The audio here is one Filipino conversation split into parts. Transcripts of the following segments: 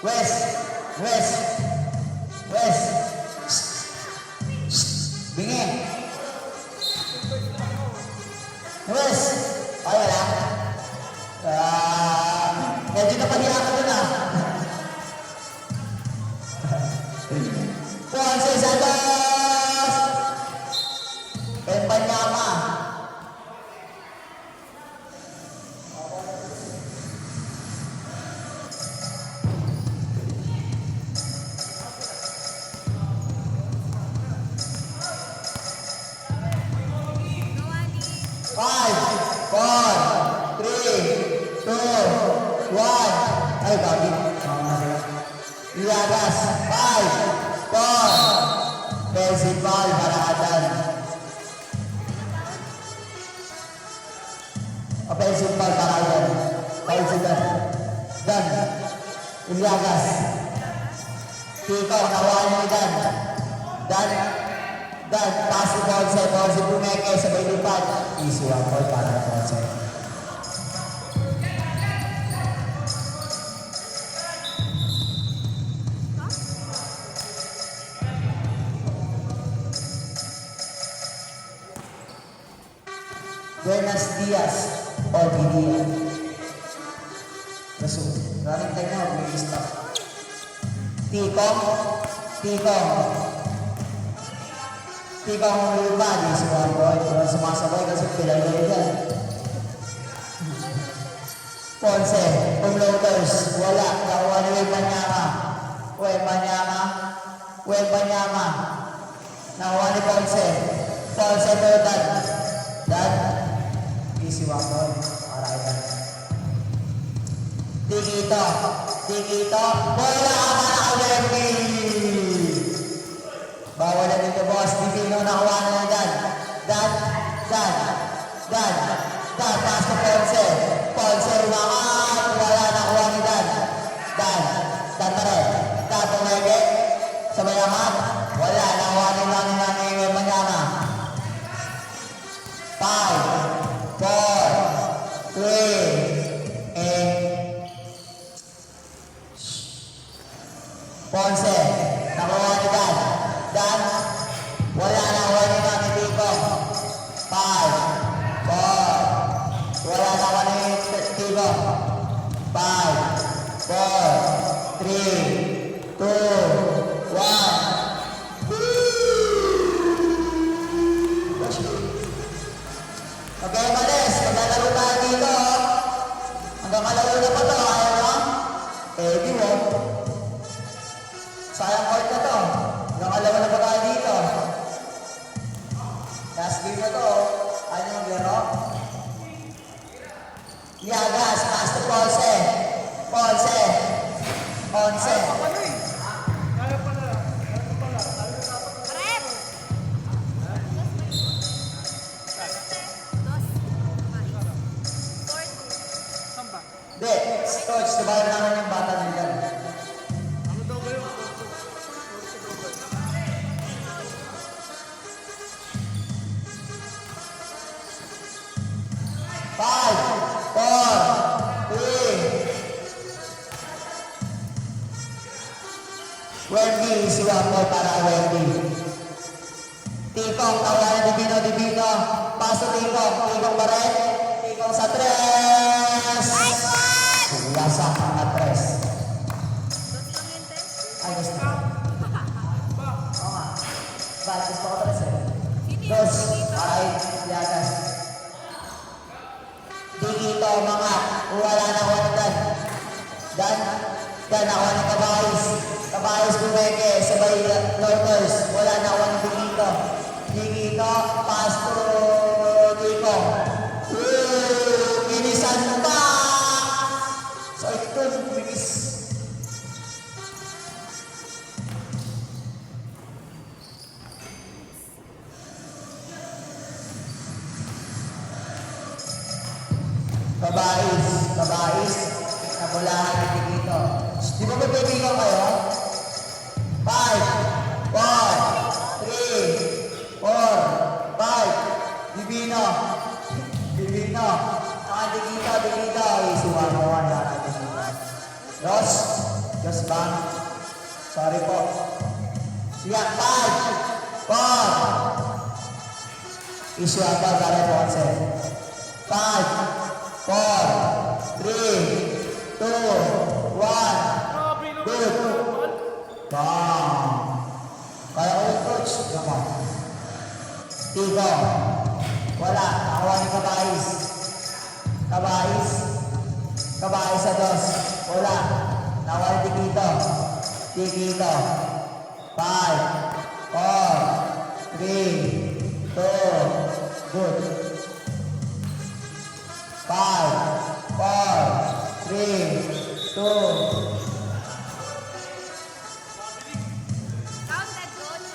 West. West. West. Bingin. West. Ay, wala. Medyo napahiya ka dun ah. Ponce Santos. Pempanyama. Five, four, three, two, one. Ay, gabi. Ilagas. 5, 4. Principal, Baratan. Principal, Baratan. Principal. Dan. Ilagas. Tiko, nawalan ni Dan. Dan. Dan. Pasi Ponce. Ponce Pumeke. Sabay lipad. Easy 1 point para Ponce. Buenas Dias o Didia. Rasul, running time na, may stop. Tikong, Tikong. Tikong lupa, di semua boy. Kung sumasabay kasi pilay na yan. Ponce, umloters, wala. Nakuha ni Wembanyama. Wembanyama. Wembanyama. Nakuha ni Ponce. Ponce Bertan. Dan. Easy one point para ilan. Tigito. Tigito. Bola ka na Wemby. Bawal na dito boss. Divino nakuha na yan Dan. Dan. Dan. Dan. Dan. Pass to Ponce. Ponce umangat. Wala nakuha ni Dan. Dan. Dan tare. Dan pumege. Sabay angat. Wala nakuha ni Nani Wembanyama. 5, 4, 3, and Ponce, nakuha ni Dan. Dan, wala na nakuha ni Mami Tico. 5, 4, wala na nakuha ni Tico. 5, 4, 3, 2, 1. Okay, Males, maglalaro tayo dito. Hanggang kalaro na pa ito, ayaw mo? Eh, di mo. Sayang court na to. Hanggang kalaro na pa tayo dito. Last game na to. Ayaw nyo maglaro? Liagas, pass to Ponce. Ponce. Ponce. Hindi, coach, sabayan namin yung bata nila. Ano daw ba yun? 5, 4, 3. Wendy, si Wapo para Wendy. Tikong, tawanan Divino, Divino. Paso Tikong, Tikong ba rin? Tikong sa 3. Biasa angkat press. Ay, gusto mo. Oo nga. Bakit gusto ko press eh? Dos. Ay, liagas. Digito, mga. Wala na ako ng Dan. Dan. Dan ako ng Kabayos. Kabayos Bumeke. Sabay Loters. Wala na ako ng Digito. Digito. Pass to Tico. Kinisan pa. So ito, bilis. Kabais, kabais. Nabulahan natin dito. Di ba magbibigaw kayo? 5, 4, 3, 4, 5. Divino. Divino. Nakadikita, dikita. Isuwa mo. Ross, Dos ba? Sorry po. Siya, 5, 4. Issue ako, dali po kasi. 5, 4, 3, 2, 1. Good. Bang. Kaya ko yung coach. Come on. Tigo. Wala. Nakawa ni Kabais. Kabais. Kabais sa dos. Wala. Nakawa ni Tikito. Tikito. 5, 4, 3, 2. Good. 5, 4, 3, 2. Counted, coach.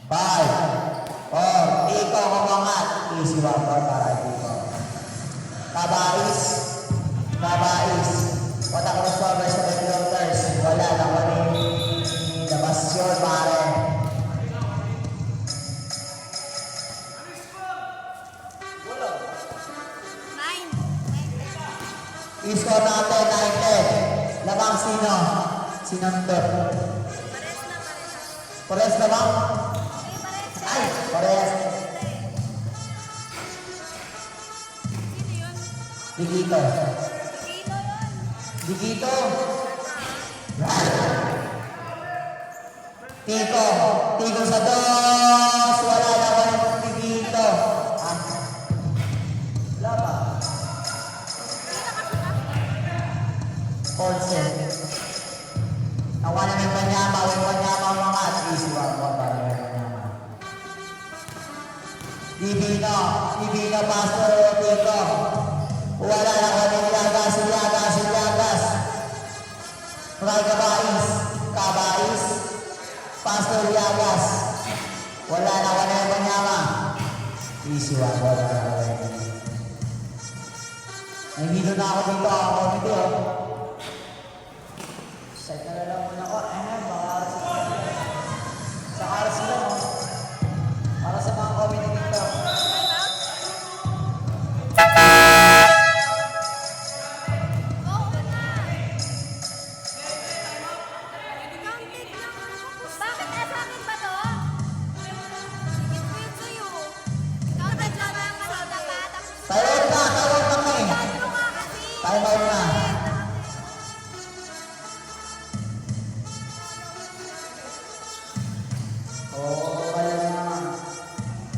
5, 4, Tiko kumangat. Easy one for para Tiko. Kabais. Kabais. Wata crossovers sa kilometers. Wala lang kami. Labas yun, pare. Nine. I-score natin 9-10. Labang sino? Sino nito? Pares Pares na, pares. na ba? Pares. Ay, pares. Sino yun? Digito. Sino yun? Digito. Tiko. Tiko sa dos. Wala na ba yung Digito? Ah. Wala ba? Ponce. Nakuha na yung Banyama. Yung Banyama mga easy one para yung Banyama. Divino. Divino Pastor Tiko. Wala na kami Llagas. Llagas. Llagas. Fray Cabais. Cabais. Pastor Llagas. Wala na kami yung Banyama. Easy one para yung Nahihilo na ako dito. Ako dito. Set na lang muna ako. Mga aras sila. Sa aras sila, no? Para sa mga comedy dito. Oo na. Counted lang. Bakit sa akin ba to? It's sa'yo. Counted lang ang masita pa. Tawag na kami. Ano nga kasi? Time out na. Oo, kaya na.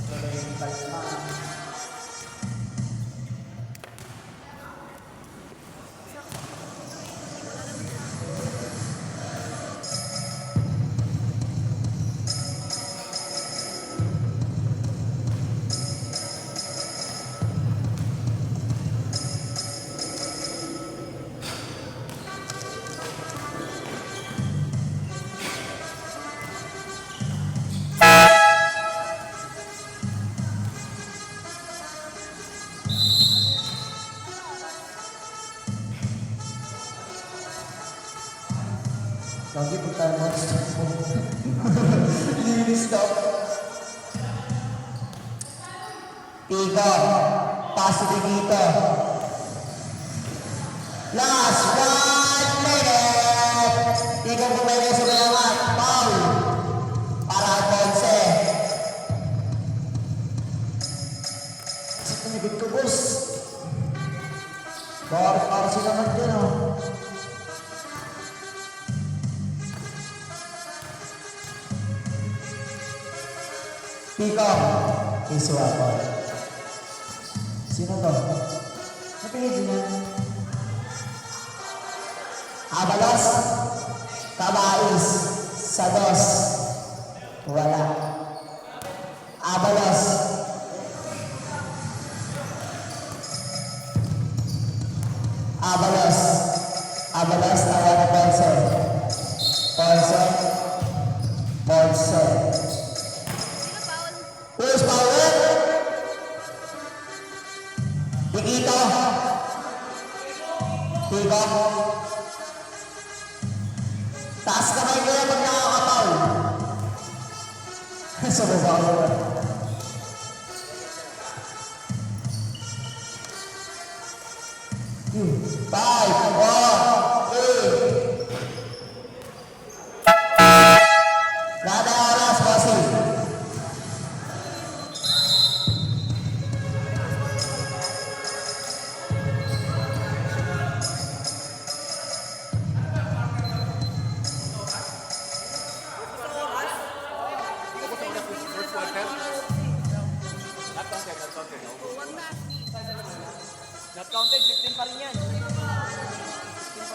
Tuloy yung kalma. Lagi po tayo mag-stop po. Stop. Tigo. Paso dito. Last 1 minute. Tigo bumili sa bayangat. Foul. Para Alfonse. Sa panigod ko, boss. Para sila man dyan, oh. Tiko. Isu ako. Sino to? Napingin niya. Abalos. Cabais. Sa dos. Wala. Abalos. Abalos. Abalos. Tawa na Ponce. Ponce. Ponce. Sino foul? Who's power? Digito. Tigo. Taas kamay ko yan pag nakakataw. Sa baba ko naman. 5, 4, 3. Lahat ng oras, bossing. Not counted, 15 pa rin yan. 15 pa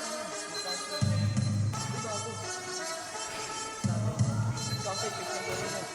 rin yan. Not counted, 15 pa rin yan.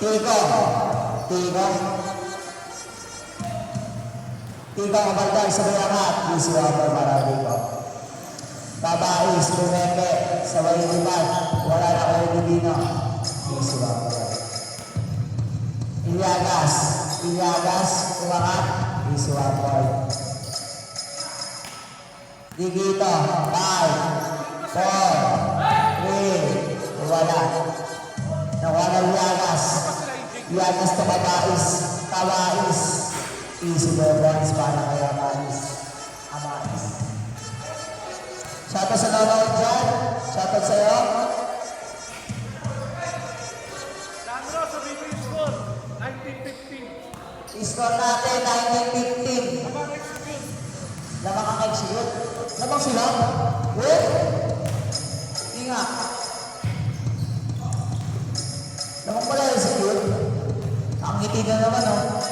Tigo. Tigo. Tigo ang balday sa bayangat. Isiwapo para dito. Babais, lumeke, sa wailiman. Wala na kayo dino. Isiwapo. Ilyagas. Ilyagas, umangat. Isiwapo. Digito. 5, 4, 3. Wala. Nawala Ilyagas. Ilyagas to Kabais. Kabais. Easy Bebons para kay Kabais. Kabais. Shoutout sa nanonood dyan. Shoutout sa'yo. Sandro, sabihin mo yung score. 19-15. I-score natin 19-15. Lamang ang execute. Lamang sila. Wait. Inga. Lamang pala execute. Ang ngiti na naman, oh.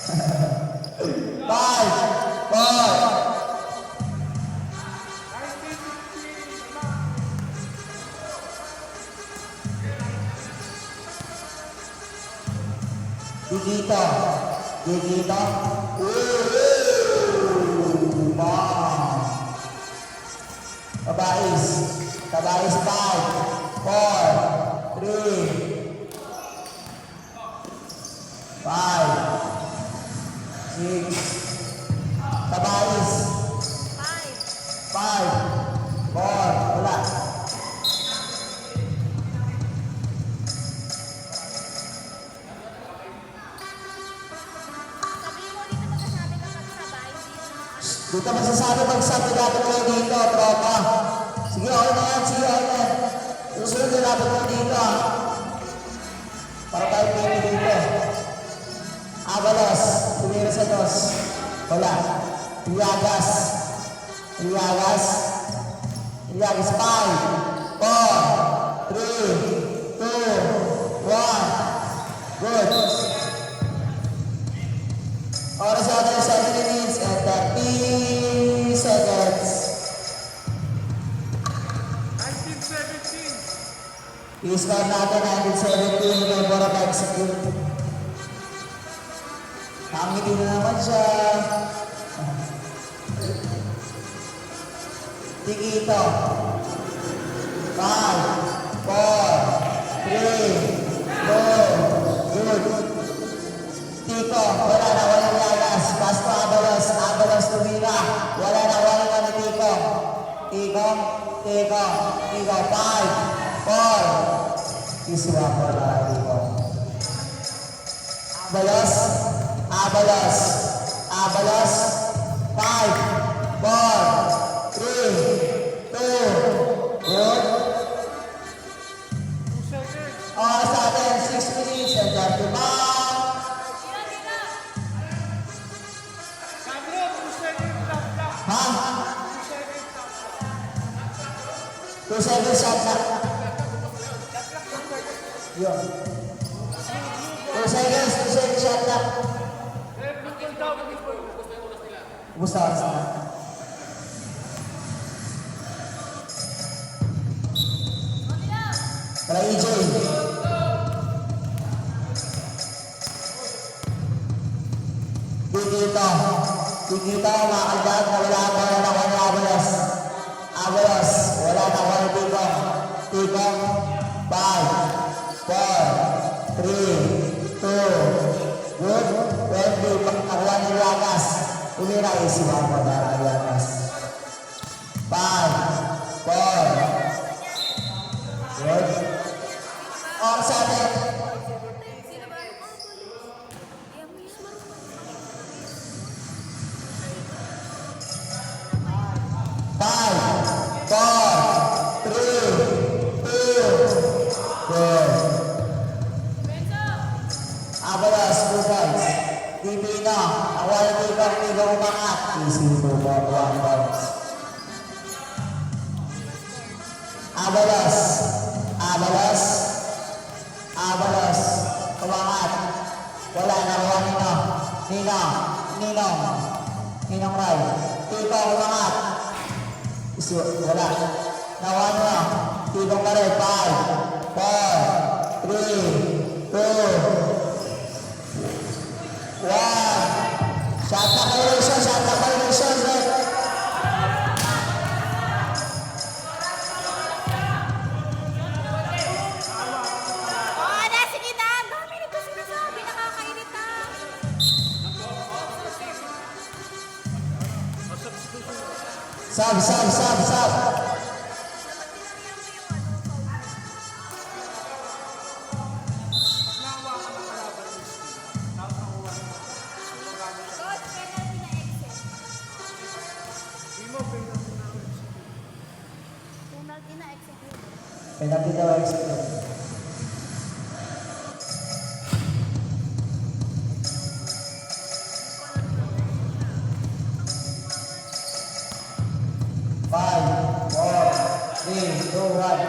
5, 4. Digito. Digito. Bang. Kabais. Kabais 5, 4, 3, 5, 6. Kabais. 5, 4. Wala. Sabihin mo dito magsasabi kapag sabay. Dito masasabi magsabi dapat kayo dito, tropa. Sige, okay na yan. Sige, okay na yan. Susunod na dapat kayo dito, ah. Para tayo pwede dito. Avalos, tumira sa dos. Wala. Ilyagas. Ilyagas. Ilyagas. 5, 4, 3, 2, 1. Good. Oras natin 7 minutes and 30 seconds. 19-17. I-score natin 19-17 may bora pa execute. Nakangiti na naman siya. Tigito. 5, 4, 3, 2, good. Tiko, wala na, walang Yagas. Pasto, Abalos, Abalos, tumira. Wala na, walang na ni Tiko. Tiko, Tiko, Tiko, 5, 4. Isira ko na, Tiko. Abalos, Abalos, Abalos, 5, 4, 3, 2, good. 2 seconds. Oras natin, 6 minutes and 30 more. Sandro, 2 seconds lang lang. Ha? 2 seconds lang. 2 seconds shot na. Yun. 2 seconds shot na. Eh, bukol daw, bukol. Kumusta oras na? Para EJ. Dikito, makakagdag na wala ang bola na kanya Abalos. Abalos, wala na kanya Tigong. Tigong, 5, 4, 3, 2, good. 20, pagkakuha ni Lagas. Umira isiwan mo para Lagas. 5, 4, good. All seven. Sino ba? Ayaw mo yun. Five, four, three, two, good. Abalos, 2 points. Divino, ako ay Tigong umangat. Easy 2 points, 1 points. Abalos, Abalos, Abalos, umangat. Wala na kuha Ninong Ray. Tigong umangat. Wala. Nakuha nyo. Tigong pa rin. 5, 4, 3, 2, 1. Shot na kayo, shot na kayo, Oh, nasa kita. Ang dami nito sinasabi. Nakakairita. Sab. Nahawakan ng kalaban ni Steve. Tapos nakuha niya. Nagamit siya. Coach, penalty na exit. Hindi mo, penalty na rin. Penalty na exit. Penalty daw exit. 5, 4, 3, 2, 1.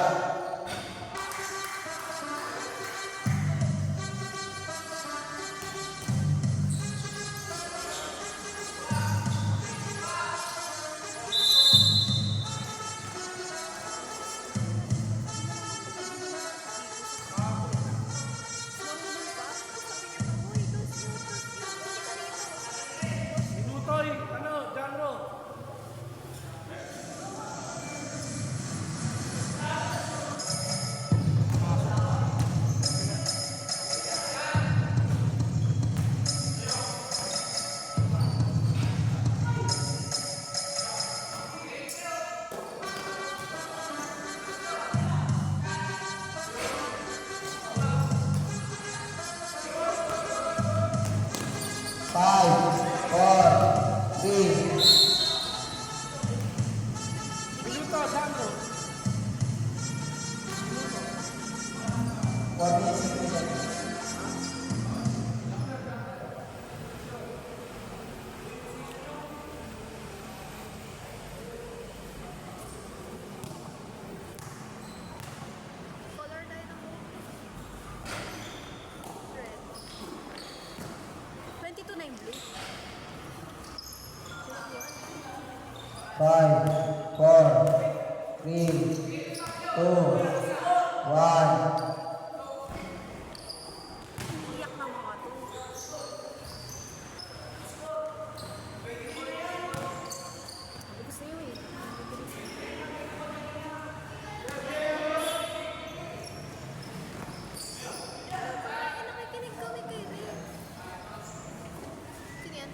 Minutoy, genre. Five, four, three. Minuto, genre. 4 minutes and 3 seconds. Color tayo ng red. 22 na yung blue. 5, 4, 3, 2, 1. Iyak na mga to. Sabi ko sa'yo eh. Ay, nakikinig kami kay Ray. Sino yan?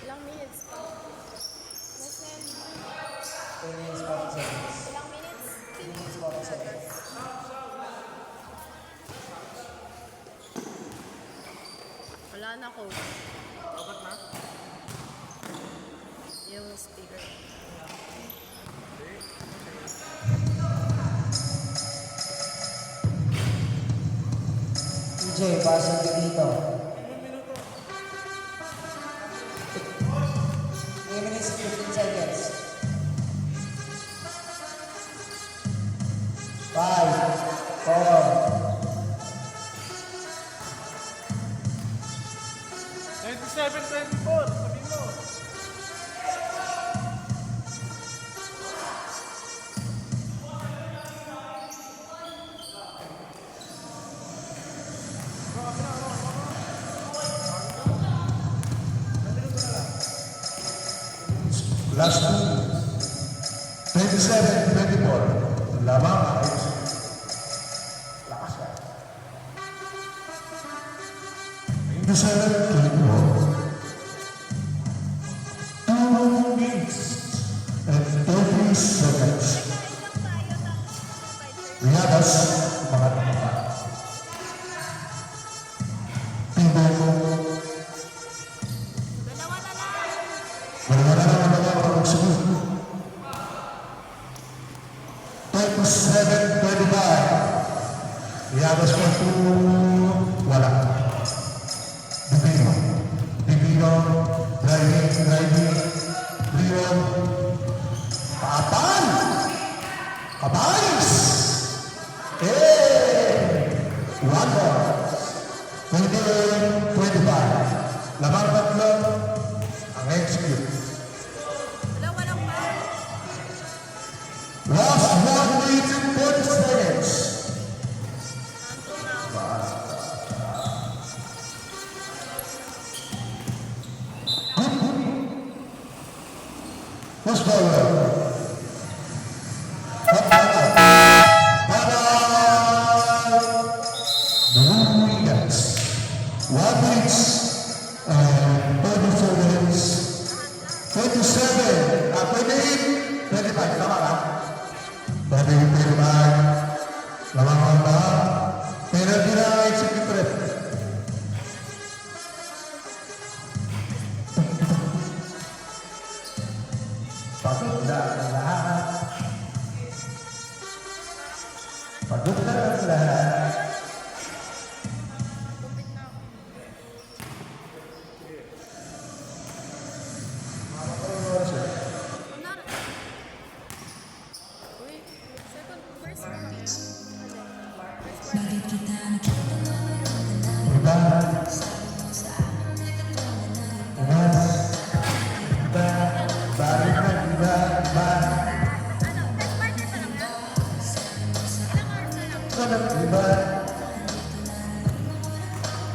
Ilang minutes pa? Less than 3 minutes, 40 seconds. ilang minutes? 3 minutes, 40 seconds. Wala na ko. Dapat na? Yung speaker. TJ, pasok ka dito. Ilang minuto? 3 minutes, 15 seconds. 5, 4, 27-24, sabi mo. 27-24. Lamang ang Lakas ka. 27-24. 2 minutes and 30 seconds. Riyadas, mga tama. Tibo, Dalawa na lang. wala na naman ang sagot. 27-25. Riyadas ko ito, wala. Divino, Divino, driving, Leon, Papan, Kabayos! One more. 28-25. Lamang tatlo ang execute. Dalawa lang ba? Last 1 minute and 40 seconds. What's going on? One minute and 34 minutes. 27, 28, 25. Tama ka? 28, 25. Lamang ang lahat. Penalty na execute rep. Pagod na ang lahat. Pagod na ang lahat. Uy, second, first one. Bakit kita nakita Iba. Iba. Balik na iba. Iba. Ano, first partner pa lang yan? Ilang hours na lang? Sagat iba.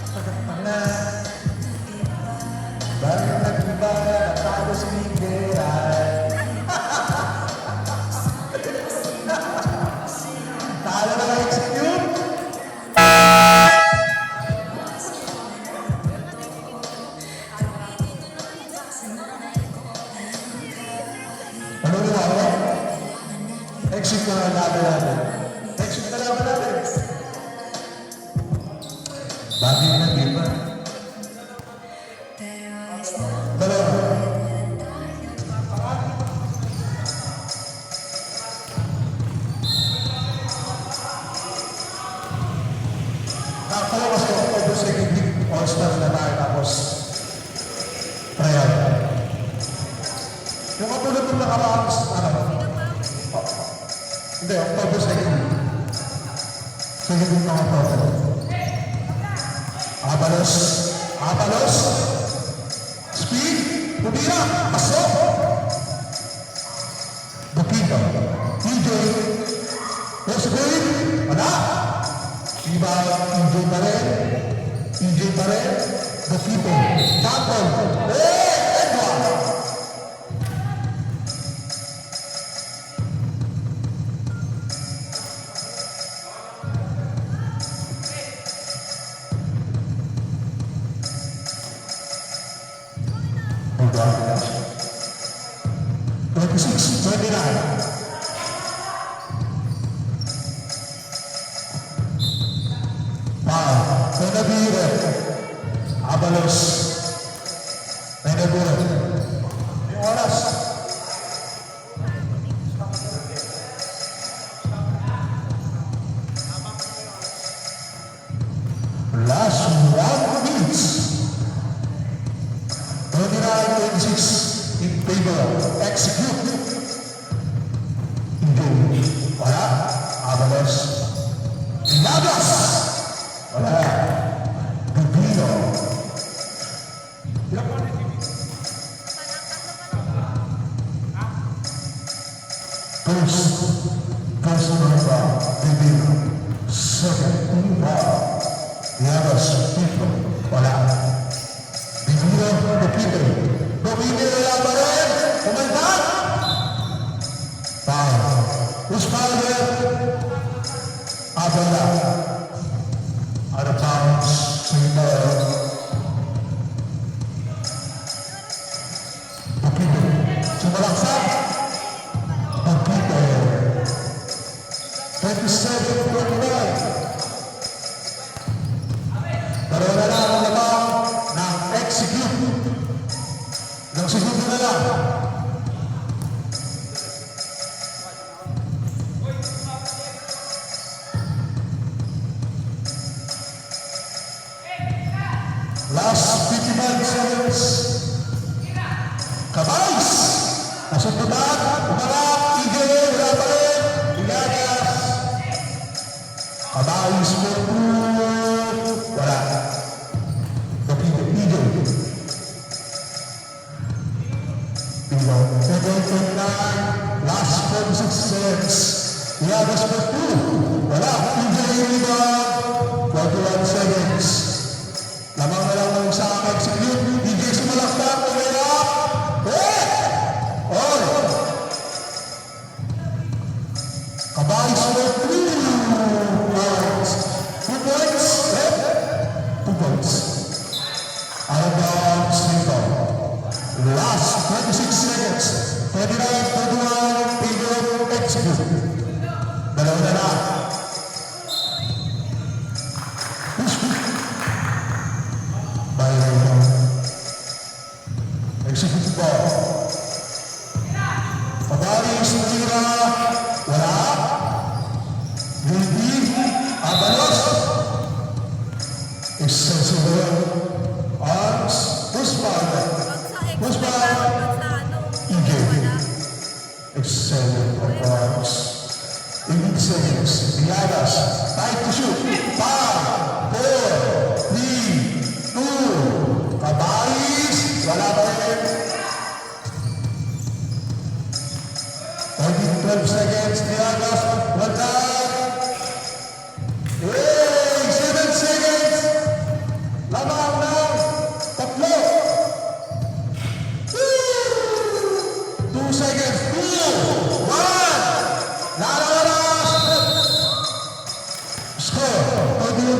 Sagat pa na. Balik na iba. Natalo si Miguel. Talo na execute. Ano ginagawa? Exit na lang natin. Exit na lang natin. Bagay na di ba? Dalawa. Nakakalawas ko ako sa second all-star na tayo tapos trial. Yung katulad ng nakaraang hindi, October 2nd. Second ng October. Abalos. Abalos. Speed. Pumira. Pasok. Bukito. TJ. Rosabel. Wala. Iba. TJ pa rin. TJ pa rin. Bukito. Tapon. Edward. Hold on. 26, 29. Wow. Menabire. Abalos. Menabire. Yung oras. Last 1 minute. 29-26 in favor. Execute. Hindi. Wala. Abalos. Labas. Wala. Bubino. Ilang pa rin TV? First number. Bubino. Second number. Labas. People. Wala. Bubino. Bubino. Bubino. Wala pa rin. Kumantan. Five. Valenzuela. Out of bounds. Singapore. Bukito. Sumalaksak. Bukito. 27-49. Dalawa na lang ang lamang ng execute. Ng segundo na lang. Last 55 seconds. Kabays! Nasundutan, umarap, igay, wala pa rin. Ilagas. Kabays mo wala. Kapito, igay. Ilaw. 7-29. Last 46 seconds. Ilagas mo wala. Igay, rebound. 41 seconds. Lamang na lang ng isang execute. Igay sumalaktak. Umirap. All. Kabays mo 2 points. 2 points. 2 points. Out of bounds, Nico. Last 26 seconds. 29-31. Pigil execute. Dalawa na lang. Execute ball. Kabalis, tira, wala. Hindi, Abalos. Excelsior. Arms, Pusman. Pusman. Igay. Excelsior Arms. 18 seconds. Biadas. Time to shoot. 5, 4, 3, 2. Kabalis. Wala pa rin. 12 seconds. Biadas. Wala. 7 seconds. Lamang ng tatlo. 2 seconds. 2, 1. Nalalas. Score. 31-31.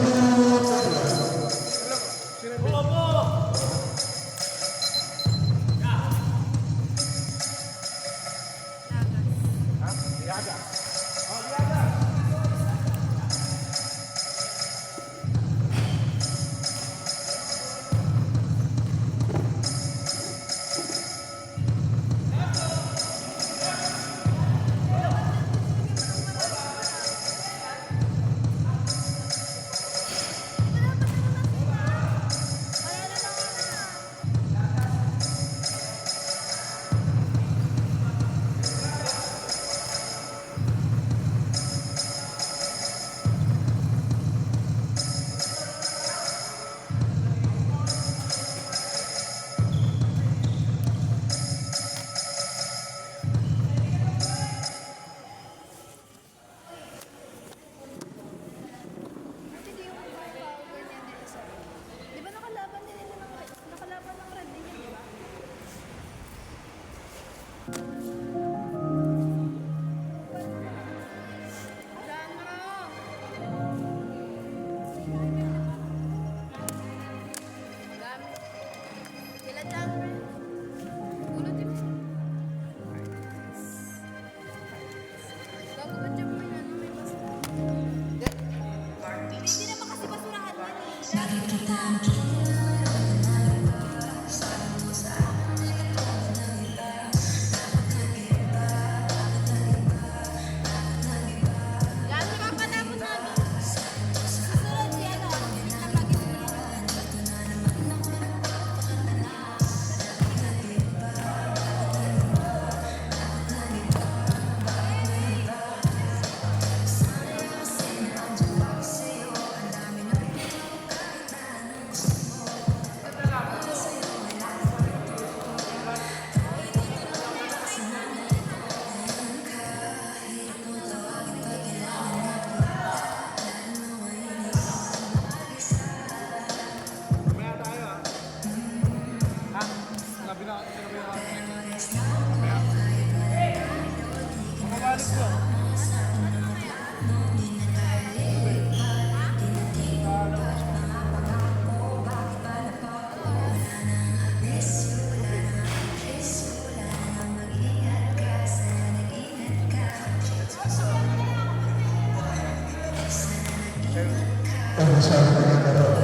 Kung masabi ko yung gano'n.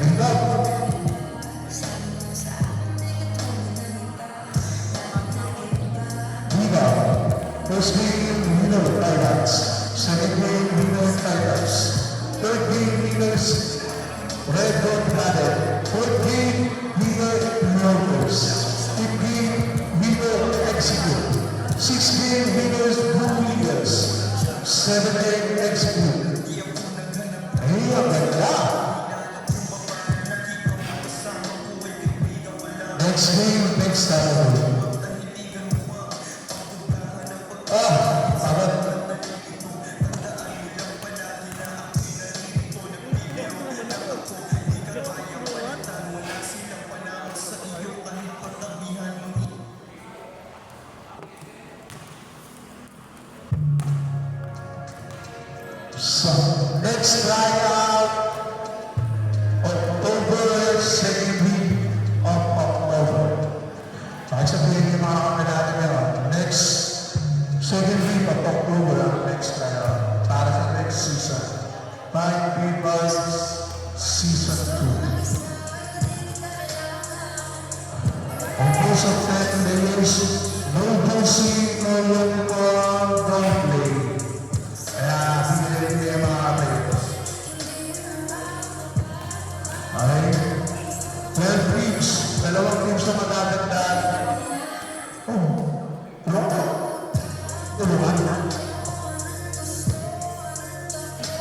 Tingnan. Diva. First game, winner highlights. Second game, winner highlights. Third game, winners red dot padded. Fourth game, winner logos. Fifth game, winner execute. Sixth game, winners blue leaders. Seventh game, execute. Ay, ang ganda. Next game, next Saturday. Sabat. So, next tryout, October, second week of October. Kahit sabihin yung mga kami natin yun, next second week of October ang next tryout para sa next season. Time People's Season 2. Ang rules of 10 players, no boxing, no long